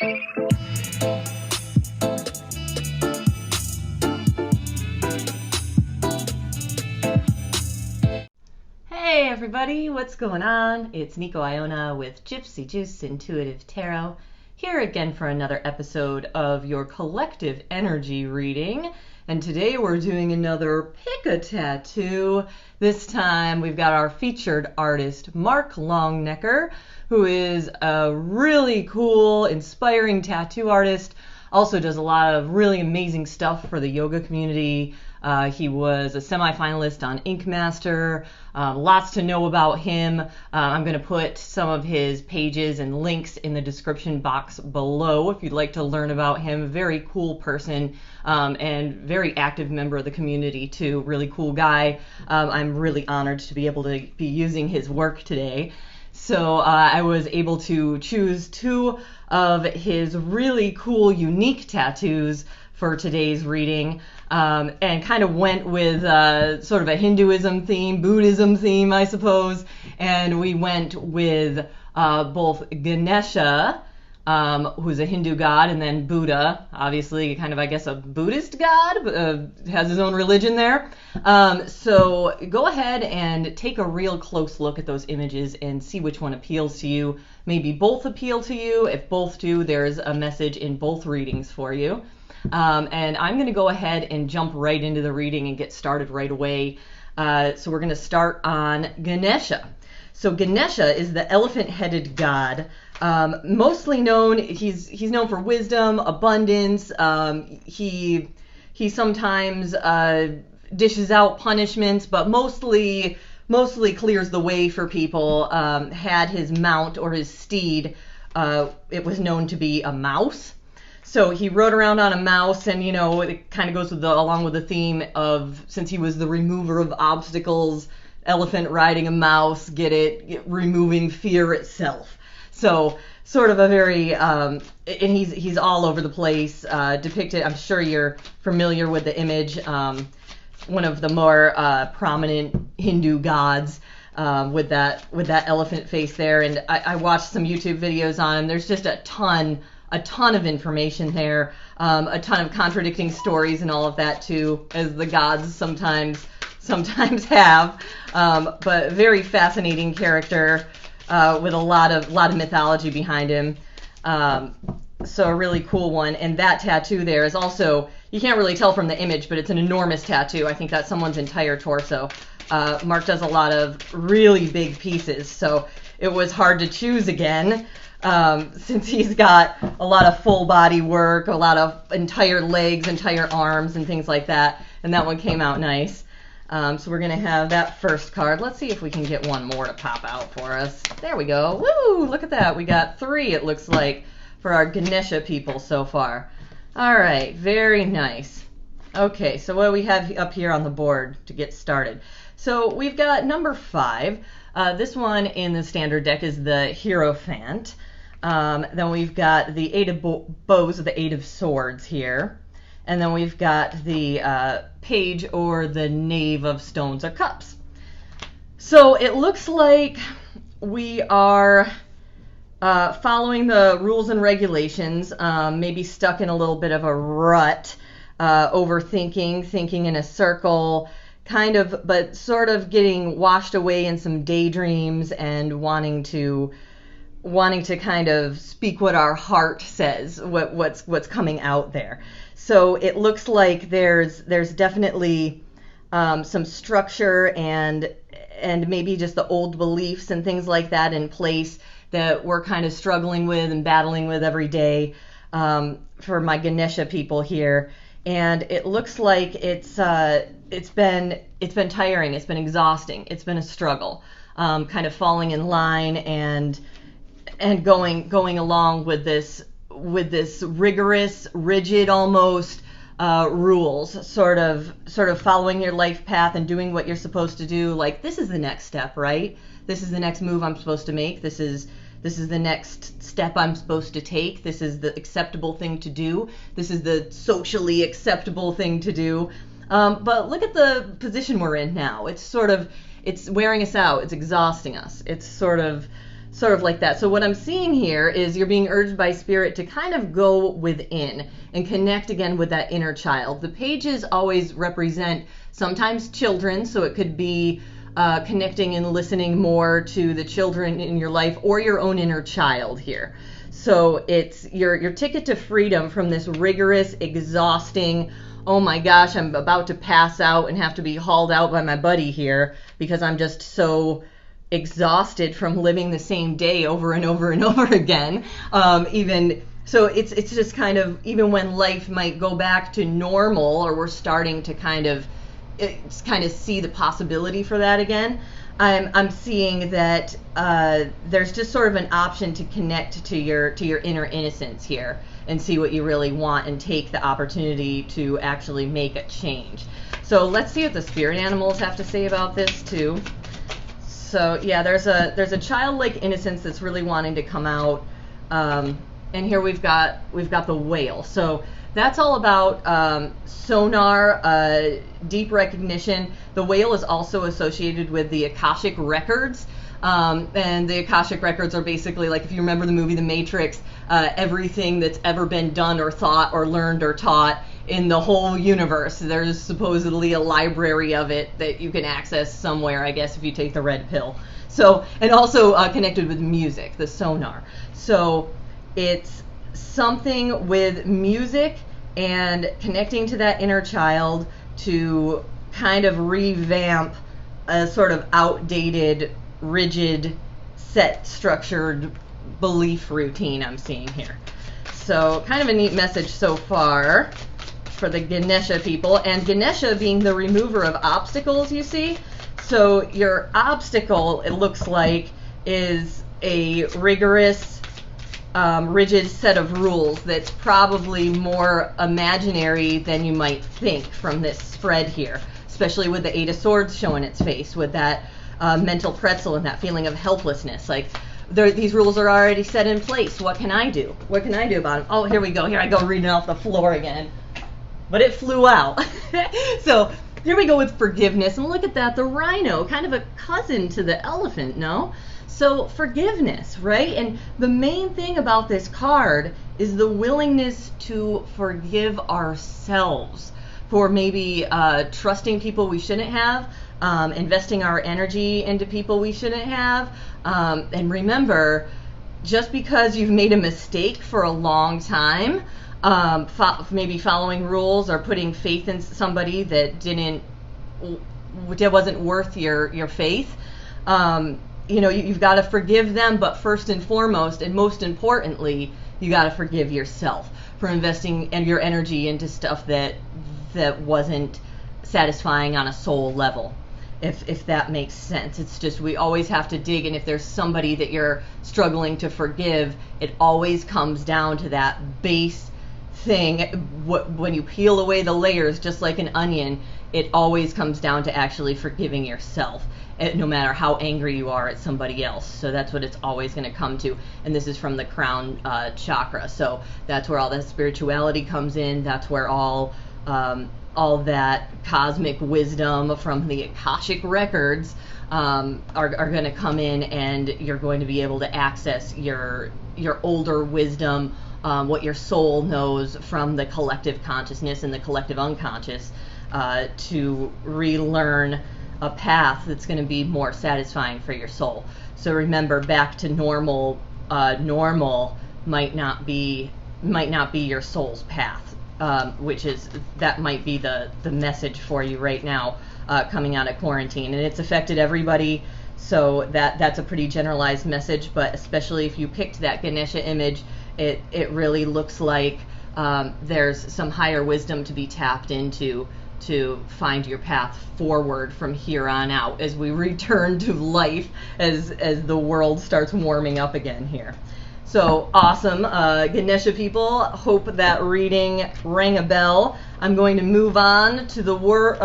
Hey everybody, what's going on? It's Nico Iona with Gypsy Juice Intuitive Tarot, here again for another episode of your collective energy reading. And today we're doing another Pick a Tattoo. This time we've got our featured artist, Mark Longenecker, who is a really cool, inspiring tattoo artist. Also does a lot of really amazing stuff for the yoga community. He was a semifinalist on Ink Master. Lots to know about him. I'm going to put some of his pages and links in the description box below if you'd like to learn about him. Very cool person and very active member of the community too. Really cool guy. I'm really honored to be able to be using his work today. So I was able to choose two of his really cool, unique tattoos for today's reading, and kind of went with sort of a Hinduism theme, Buddhism theme, I suppose. And we went with both Ganesha, who's a Hindu god, and then Buddha, obviously kind of, I guess, a Buddhist god, has his own religion there. So go ahead and take a real close look at those images and see which one appeals to you. Maybe both appeal to you. If both do, there's a message in both readings for you. And I'm going to go ahead and jump right into the reading and get started right away. So we're going to start on Ganesha. So Ganesha is the elephant-headed god. Mostly known, he's known for wisdom, abundance. He sometimes dishes out punishments, but mostly clears the way for people. Had his mount or his steed, it was known to be a mouse. So he rode around on a mouse, and it kind of goes with along with the theme of, since he was the remover of obstacles, elephant riding a mouse, removing fear itself. So sort of a very, and he's all over the place, depicted. I'm sure you're familiar with the image, one of the more prominent Hindu gods, with that elephant face there. And I watched some YouTube videos on him. There's just a ton of information there, a ton of contradicting stories and all of that too, as the gods sometimes have, but very fascinating character, with a lot of mythology behind him. So a really cool one. And that tattoo there is also, you can't really tell from the image, but it's an enormous tattoo. I think that's someone's entire torso. Mark does a lot of really big pieces, so it was hard to choose again. Since he's got a lot of full body work, a lot of entire legs, entire arms, and things like that, and that one came out nice. So we're going to have that first card. Let's see if we can get one more to pop out for us. There we go. Woo! Look at that. We got 3, it looks like, for our Ganesha people so far. All right. Very nice. Okay, so what do we have up here on the board to get started? So we've got number 5. This one in the standard deck is the Hierophant. Then we've got the 8 of bows, the 8 of swords here. And then we've got the page or the knave of stones or cups. So it looks like we are following the rules and regulations, maybe stuck in a little bit of a rut, overthinking, thinking in a circle, kind of, but sort of getting washed away in some daydreams and wanting to kind of speak what our heart says, what's coming out there. So it looks like there's definitely some structure and maybe just the old beliefs and things like that in place that we're kind of struggling with and battling with every day, for my Ganesha people here. And it looks like it's been tiring, it's been exhausting, it's been a struggle, kind of falling in line and going along with this rigorous, rigid almost rules, sort of following your life path and doing what you're supposed to do. Like, this is the next step, right? This is the next move I'm supposed to make. This is the next step I'm supposed to take. This is the acceptable thing to do. This is the socially acceptable thing to do. But look at the position we're in now. It's wearing us out. It's exhausting us. It's sort of sort of like that. So what I'm seeing here is you're being urged by spirit to kind of go within and connect again with that inner child. The pages always represent sometimes children, so it could be connecting and listening more to the children in your life or your own inner child here. So it's your ticket to freedom from this rigorous, exhausting, oh my gosh, I'm about to pass out and have to be hauled out by my buddy here because I'm just so exhausted from living the same day over and over and over again. So it's just kind of, even when life might go back to normal, or we're starting to kind of see the possibility for that again, I'm seeing that there's just sort of an option to connect to your inner innocence here and see what you really want and take the opportunity to actually make a change. So let's see what the spirit animals have to say about this too. So yeah, there's a childlike innocence that's really wanting to come out, and here we've got the whale. So that's all about sonar, deep recognition. The whale is also associated with the Akashic records, and the Akashic records are basically, like, if you remember the movie The Matrix, everything that's ever been done or thought or learned or taught in the whole universe. There's supposedly a library of it that you can access somewhere, I guess, if you take the red pill. So, and also connected with music, the sonar. So it's something with music and connecting to that inner child to kind of revamp a sort of outdated, rigid, set, structured belief routine I'm seeing here. So kind of a neat message so far for the Ganesha people, and Ganesha being the remover of obstacles, you see. So your obstacle, it looks like, is a rigorous, rigid set of rules that's probably more imaginary than you might think from this spread here, especially with the Eight of Swords showing its face, with that mental pretzel and that feeling of helplessness. Like, these rules are already set in place. What can I do? What can I do about them? Oh, here we go. Here I go reading off the floor again. But it flew out. So here we go with forgiveness. And look at that, the rhino, kind of a cousin to the elephant, no? So forgiveness, right? And the main thing about this card is the willingness to forgive ourselves for maybe trusting people we shouldn't have, investing our energy into people we shouldn't have. And remember, just because you've made a mistake for a long time, maybe following rules or putting faith in somebody that wasn't worth your faith, you've got to forgive them, but first and foremost, and most importantly, you got to forgive yourself for investing your energy into stuff that wasn't satisfying on a soul level, if that makes sense. It's just, we always have to dig, and if there's somebody that you're struggling to forgive, it always comes down to that base thing. When you peel away the layers, just like an onion, it always comes down to actually forgiving yourself, no matter how angry you are at somebody else. So that's what it's always going to come to. And this is from the crown chakra. So that's where all that spirituality comes in. That's where all that cosmic wisdom from the Akashic records are going to come in, and you're going to be able to access your older wisdom, what your soul knows from the collective consciousness and the collective unconscious, to relearn a path that's going to be more satisfying for your soul. So remember, back to normal might not be your soul's path, that might be the message for you right now, coming out of quarantine. And it's affected everybody, so that's a pretty generalized message, but especially if you picked that Ganesha image, it really looks like there's some higher wisdom to be tapped into to find your path forward from here on out as we return to life, as the world starts warming up again here. So awesome, Ganesha people, hope that reading rang a bell. I'm going to move on to the world,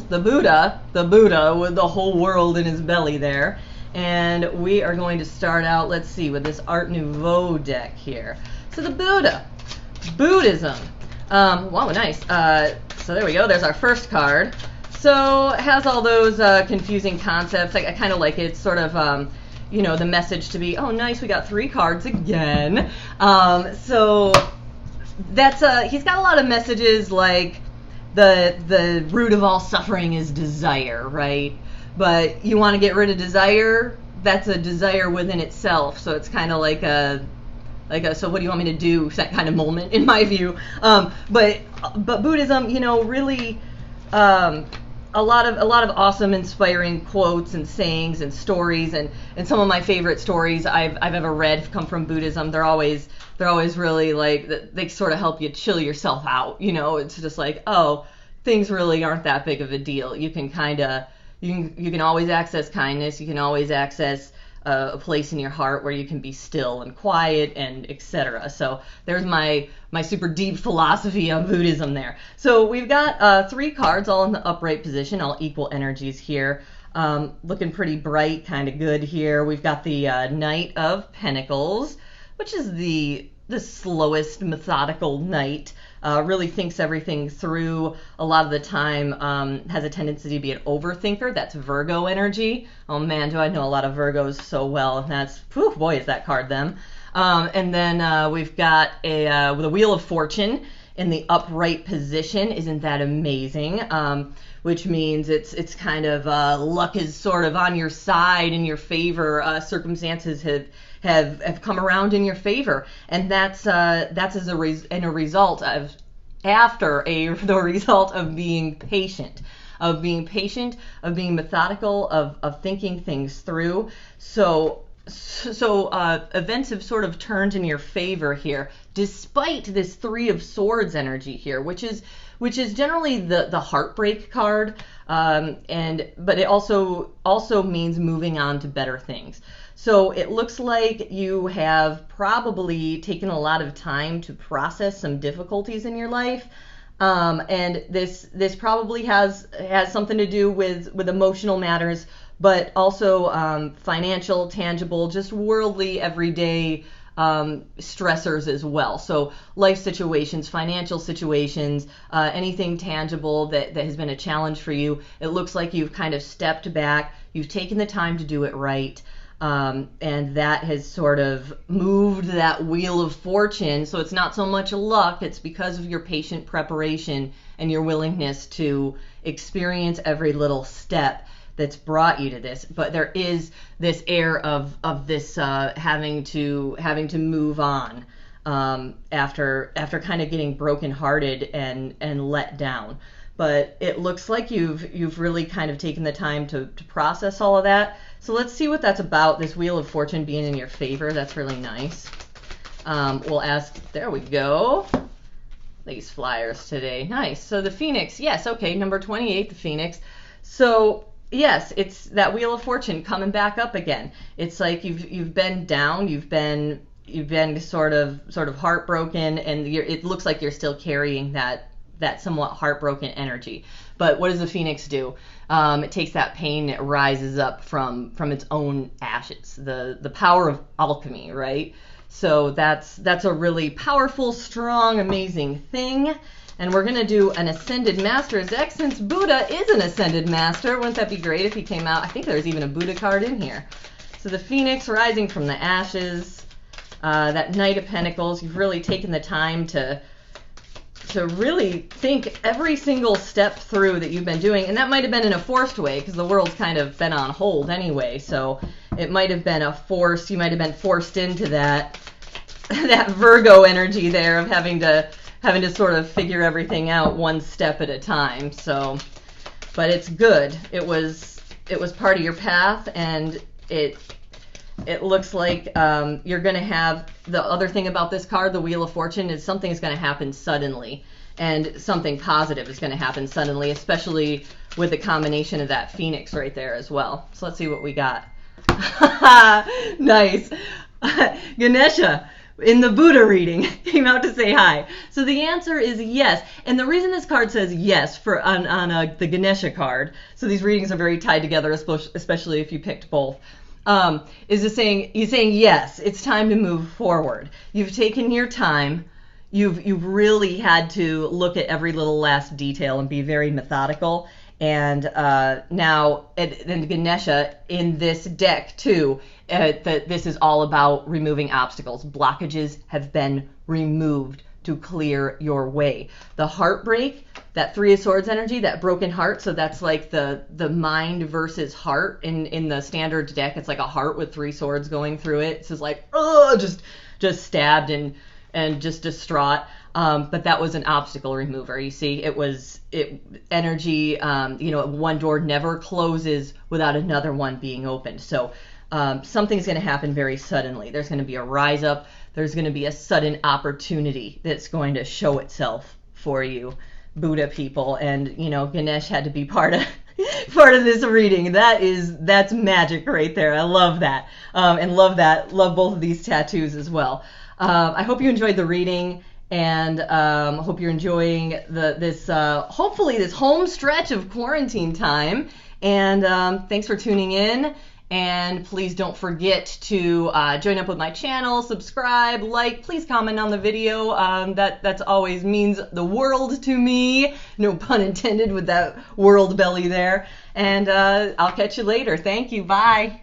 the Buddha with the whole world in his belly there. And we are going to start out, let's see, with this Art Nouveau deck here. So the Buddha, Buddhism. Wow, nice. So there we go, there's our first card. So it has all those confusing concepts. I kind of like it. It's sort of, the message to be, oh, nice, we got 3 cards again. So that's he's got a lot of messages like the root of all suffering is desire, right? But you want to get rid of desire, that's a desire within itself. So it's kind of like a so what do you want me to do kind of moment in my view. But Buddhism, really a lot of awesome inspiring quotes and sayings and stories, and some of my favorite stories I've ever read come from Buddhism. They're always really like, they sort of help you chill yourself out. It's just like, oh, things really aren't that big of a deal. You can you can always access kindness. You can always access a place in your heart where you can be still and quiet and etc. So there's my super deep philosophy on Buddhism there. So we've got 3 cards all in the upright position, all equal energies here. Looking pretty bright, kind of good here. We've got the Knight of Pentacles, which is the slowest, methodical knight. Really thinks everything through a lot of the time, has a tendency to be an overthinker. That's Virgo energy. Oh man, do I know a lot of Virgos so well. And that's, whew, boy, is that card them. And then we've got the Wheel of Fortune in the upright position. Isn't that amazing? Which means it's kind of luck is sort of on your side, in your favor. Circumstances have come around in your favor, and that's as a result of the result of being patient, of being methodical, of thinking things through. So events have sort of turned in your favor here, despite this 3 of Swords energy here, which is generally the heartbreak card, but it also means moving on to better things. So it looks like you have probably taken a lot of time to process some difficulties in your life, and this probably has something to do with emotional matters, but also financial, tangible, just worldly, everyday stressors as well. So life situations, financial situations, anything tangible that has been a challenge for you. It looks like you've kind of stepped back, you've taken the time to do it right. And that has sort of moved that Wheel of Fortune. So it's not so much luck, it's because of your patient preparation and your willingness to experience every little step that's brought you to this. But there is this air of this having to move on after kind of getting brokenhearted and let down. But it looks like you've really kind of taken the time to process all of that. So let's see what that's about, this Wheel of Fortune being in your favor. That's really nice. We'll ask, there we go. These flyers today. Nice. So the Phoenix, yes, okay, number 28, the Phoenix. So yes, it's that Wheel of Fortune coming back up again. It's like you've been down, you've been sort of heartbroken, and it looks like you're still carrying that somewhat heartbroken energy. But what does the Phoenix do? It takes that pain, it rises up from its own ashes. The power of alchemy, right? So that's a really powerful, strong, amazing thing. And we're going to do an Ascended Master's deck, since Buddha is an Ascended Master. Wouldn't that be great if he came out? I think there's even a Buddha card in here. So the Phoenix rising from the ashes, that Knight of Pentacles, you've really taken the time to really think every single step through that you've been doing. And that might have been in a forced way, because the world's kind of been on hold anyway. So it might have been a force. You might have been forced into that Virgo energy there of having to sort of figure everything out one step at a time. So, but it's good. It was part of your path, and it looks like you're going to have, the other thing about this card, the Wheel of Fortune, is something's going to happen suddenly, and something positive is going to happen suddenly, especially with the combination of that Phoenix right there as well. So let's see what we got. Nice. Ganesha in the Buddha reading came out to say hi. So the answer is yes. And the reason this card says yes on the Ganesha card, so these readings are very tied together, especially if you picked both, is he's saying yes, it's time to move forward. You've taken your time. You've really had to look at every little last detail and be very methodical. And now, and Ganesha in this deck too, this is all about removing obstacles. Blockages have been removed to clear your way. The heartbreak, that Three of Swords energy, that broken heart, so that's like the mind versus heart in the standard deck. It's like a heart with three swords going through it. It's just like, oh, just stabbed and just distraught. But that was an obstacle remover. You see, energy, one door never closes without another one being opened. So something's going to happen very suddenly. There's going to be a rise up. There's going to be a sudden opportunity that's going to show itself for you, Buddha people. And, Ganesh had to be part of this reading. That's magic right there. I love that. And love both of these tattoos as well. I hope you enjoyed the reading. And hope you're enjoying this hopefully this home stretch of quarantine time. And thanks for tuning in. And please don't forget to join up with my channel, subscribe, like, please comment on the video. That's always means the world to me. No pun intended with that world belly there. And I'll catch you later. Thank you. Bye.